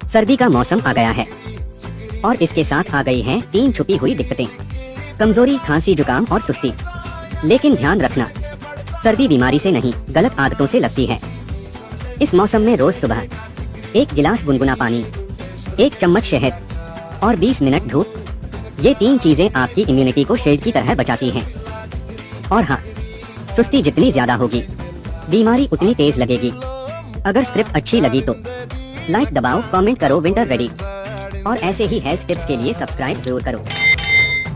सर्दी का मौसम आ गया है और इसके साथ आ गई हैं 3 छुपी हुई दिक्कतें। कमजोरी, खांसी, जुकाम और सुस्ती। लेकिन ध्यान रखना, सर्दी बीमारी से नहीं, गलत आदतों से लगती है। इस मौसम में रोज सुबह 1 गिलास गुनगुना पानी, 1 चम्मच शहद और 20 मिनट धूप, ये 3 चीजें आपकी इम्यूनिटी को शील्ड की तरह बचाती हैं। और हाँ, सुस्ती जितनी ज्यादा होगी, बीमारी उतनी तेज लगेगी। अगर स्क्रिप्ट अच्छी लगी तो लाइक दबाओ, कमेंट करो, विंटर रेडी। और ऐसे ही हेल्थ टिप्स के लिए सब्सक्राइब जरूर करो।